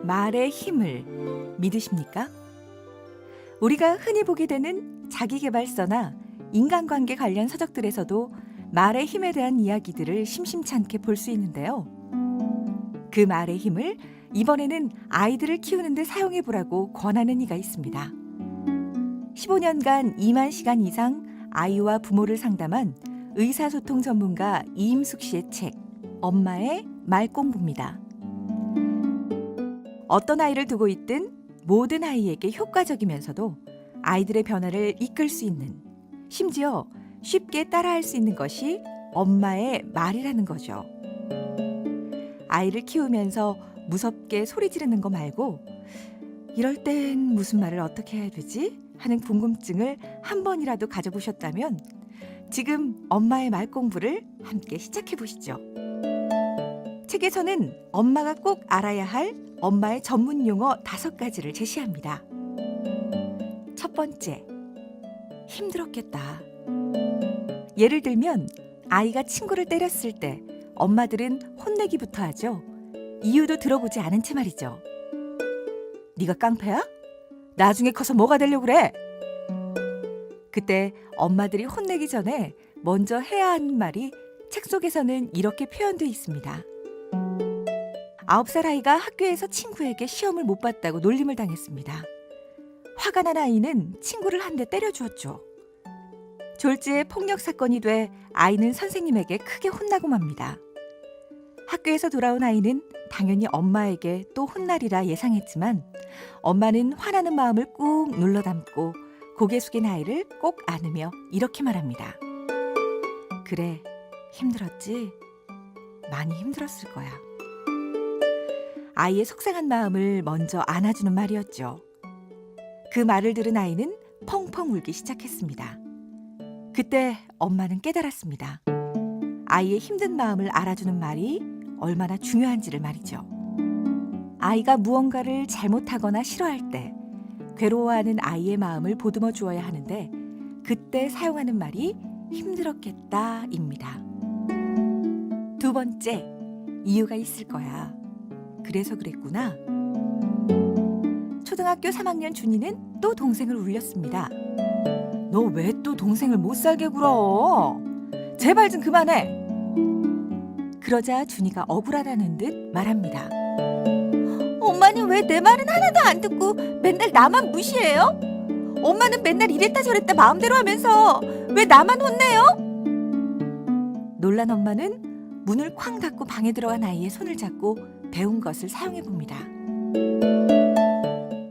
말의 힘을 믿으십니까? 우리가 흔히 보게 되는 자기계발서나 인간관계 관련 서적들에서도 말의 힘에 대한 이야기들을 심심찮게 볼 수 있는데요. 그 말의 힘을 이번에는 아이들을 키우는 데 사용해 보라고 권하는 이가 있습니다. 15년간 2만 시간 이상 아이와 부모를 상담한 의사소통 전문가 이임숙 씨의 책 엄마의 말 공부입니다. 어떤 아이를 두고 있든 모든 아이에게 효과적이면서도 아이들의 변화를 이끌 수 있는, 심지어 쉽게 따라할 수 있는 것이 엄마의 말이라는 거죠. 아이를 키우면서 무섭게 소리 지르는 거 말고 이럴 땐 무슨 말을 어떻게 해야 되지? 하는 궁금증을 한 번이라도 가져보셨다면 지금 엄마의 말 공부를 함께 시작해 보시죠. 책에서는 엄마가 꼭 알아야 할 엄마의 전문 용어 5가지를 제시합니다. 첫 번째, 힘들었겠다. 예를 들면 아이가 친구를 때렸을 때 엄마들은 혼내기부터 하죠. 이유도 들어보지 않은 채 말이죠. 네가 깡패야? 나중에 커서 뭐가 되려고 그래? 그때 엄마들이 혼내기 전에 먼저 해야 하는 말이 책 속에서는 이렇게 표현되어 있습니다. 9살 아이가 학교에서 친구에게 시험을 못 봤다고 놀림을 당했습니다. 화가 난 아이는 친구를 한 대 때려주었죠. 졸지에 폭력 사건이 돼 아이는 선생님에게 크게 혼나고 맙니다. 학교에서 돌아온 아이는 당연히 엄마에게 또 혼나리라 예상했지만 엄마는 화나는 마음을 꾹 눌러 담고 고개 숙인 아이를 꼭 안으며 이렇게 말합니다. 그래, 힘들었지? 많이 힘들었을 거야. 아이의 속상한 마음을 먼저 안아주는 말이었죠. 그 말을 들은 아이는 펑펑 울기 시작했습니다. 그때 엄마는 깨달았습니다. 아이의 힘든 마음을 알아주는 말이 얼마나 중요한지를 말이죠. 아이가 무언가를 잘못하거나 싫어할 때 괴로워하는 아이의 마음을 보듬어 주어야 하는데 그때 사용하는 말이 힘들었겠다입니다. 두 번째, 이유가 있을 거야. 그래서 그랬구나. 초등학교 3학년 준이는 또 동생을 울렸습니다. 너 왜 또 동생을 못 살게 굴어? 제발 좀 그만해. 그러자 준이가 억울하다는 듯 말합니다. 엄마는 왜 내 말은 하나도 안 듣고 맨날 나만 무시해요? 엄마는 맨날 이랬다 저랬다 마음대로 하면서 왜 나만 혼내요? 놀란 엄마는 문을 쾅 닫고 방에 들어간 아이의 손을 잡고 배운 것을 사용해 봅니다.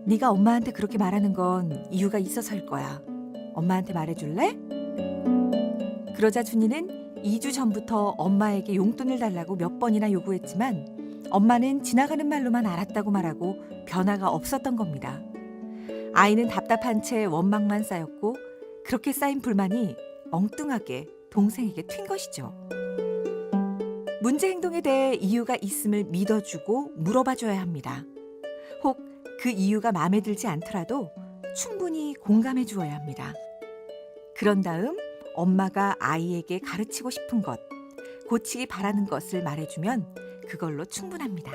네가 엄마한테 그렇게 말하는 건 이유가 있어서일 거야. 엄마한테 말해줄래? 그러자 준이는 2주 전부터 엄마에게 용돈을 달라고 몇 번이나 요구했지만 엄마는 지나가는 말로만 알았다고 말하고 변화가 없었던 겁니다. 아이는 답답한 채 원망만 쌓였고 그렇게 쌓인 불만이 엉뚱하게 동생에게 튄 것이죠. 문제 행동에 대해 이유가 있음을 믿어주고 물어봐줘야 합니다. 혹 그 이유가 마음에 들지 않더라도 충분히 공감해 주어야 합니다. 그런 다음 엄마가 아이에게 가르치고 싶은 것, 고치기 바라는 것을 말해주면 그걸로 충분합니다.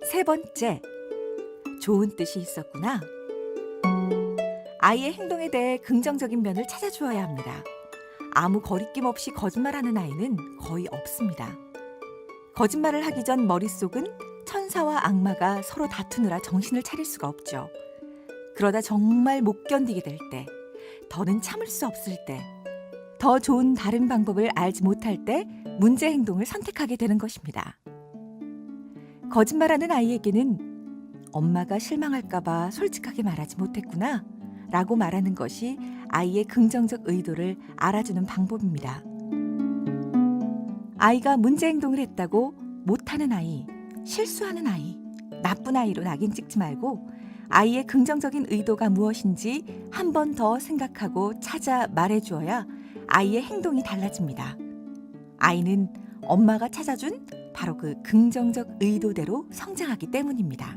세 번째, 좋은 뜻이 있었구나. 아이의 행동에 대해 긍정적인 면을 찾아주어야 합니다. 아무 거리낌 없이 거짓말하는 아이는 거의 없습니다. 거짓말을 하기 전 머릿속은 천사와 악마가 서로 다투느라 정신을 차릴 수가 없죠. 그러다 정말 못 견디게 될 때, 더는 참을 수 없을 때, 더 좋은 다른 방법을 알지 못할 때 문제 행동을 선택하게 되는 것입니다. 거짓말하는 아이에게는 엄마가 실망할까 봐 솔직하게 말하지 못했구나 라고 말하는 것이 아이의 긍정적 의도를 알아주는 방법입니다. 아이가 문제 행동을 했다고 못하는 아이, 실수하는 아이, 나쁜 아이로 낙인 찍지 말고 아이의 긍정적인 의도가 무엇인지 한 번 더 생각하고 찾아 말해주어야 아이의 행동이 달라집니다. 아이는 엄마가 찾아준 바로 그 긍정적 의도대로 성장하기 때문입니다.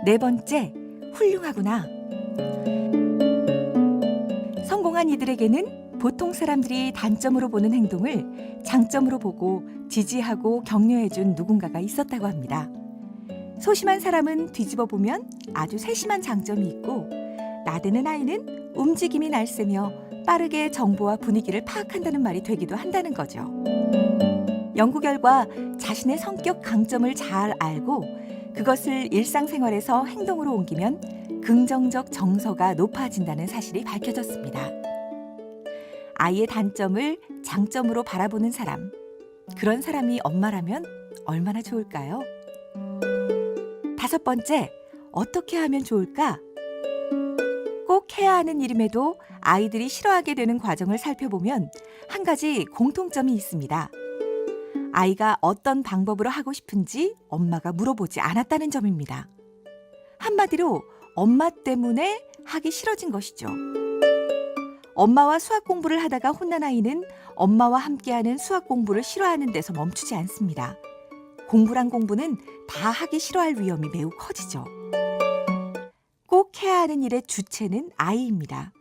네 번째, 훌륭하구나. 성공한 이들에게는 보통 사람들이 단점으로 보는 행동을 장점으로 보고 지지하고 격려해준 누군가가 있었다고 합니다. 소심한 사람은 뒤집어 보면 아주 세심한 장점이 있고, 나대는 아이는 움직임이 날쌔며 빠르게 정보와 분위기를 파악한다는 말이 되기도 한다는 거죠. 연구 결과 자신의 성격 강점을 잘 알고 그것을 일상생활에서 행동으로 옮기면 긍정적 정서가 높아진다는 사실이 밝혀졌습니다. 아이의 단점을 장점으로 바라보는 사람, 그런 사람이 엄마라면 얼마나 좋을까요? 5번째, 어떻게 하면 좋을까? 꼭 해야 하는 일임에도 아이들이 싫어하게 되는 과정을 살펴보면 한 가지 공통점이 있습니다. 아이가 어떤 방법으로 하고 싶은지 엄마가 물어보지 않았다는 점입니다. 한마디로 엄마 때문에 하기 싫어진 것이죠. 엄마와 수학 공부를 하다가 혼난 아이는 엄마와 함께하는 수학 공부를 싫어하는 데서 멈추지 않습니다. 공부란 공부는 다 하기 싫어할 위험이 매우 커지죠. 꼭 해야 하는 일의 주체는 아이입니다.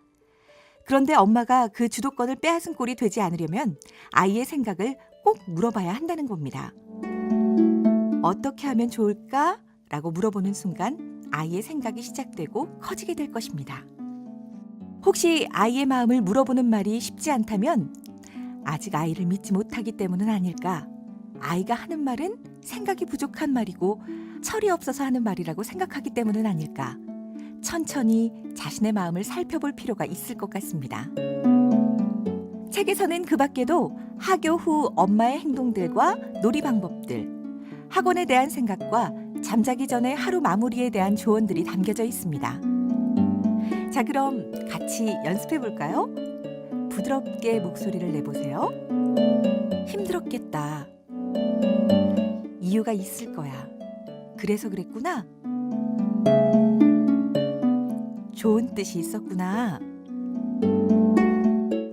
그런데 엄마가 그 주도권을 빼앗은 꼴이 되지 않으려면 아이의 생각을 꼭 물어봐야 한다는 겁니다. 어떻게 하면 좋을까? 라고 물어보는 순간 아이의 생각이 시작되고 커지게 될 것입니다. 혹시 아이의 마음을 물어보는 말이 쉽지 않다면 아직 아이를 믿지 못하기 때문은 아닐까? 아이가 하는 말은 생각이 부족한 말이고 철이 없어서 하는 말이라고 생각하기 때문은 아닐까? 천천히 자신의 마음을 살펴볼 필요가 있을 것 같습니다. 책에서는 그 밖에도 하교 후 엄마의 행동들과 놀이 방법들, 학원에 대한 생각과 잠자기 전에 하루 마무리에 대한 조언들이 담겨져 있습니다. 자, 그럼 같이 연습해 볼까요? 부드럽게 목소리를 내보세요. 힘들었겠다. 이유가 있을 거야. 그래서 그랬구나. 좋은 뜻이 있었구나.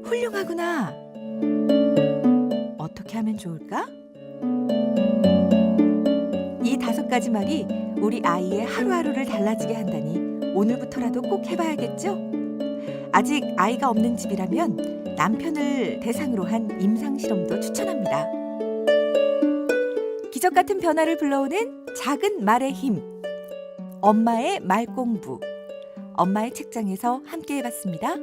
훌륭하구나. 어떻게 하면 좋을까? 이 5가지 말이 우리 아이의 하루하루를 달라지게 한다니 오늘부터라도 꼭 해봐야겠죠? 아직 아이가 없는 집이라면 남편을 대상으로 한 임상실험도 추천합니다. 기적 같은 변화를 불러오는 작은 말의 힘. 엄마의 말 공부. 엄마의 책장에서 함께 해봤습니다.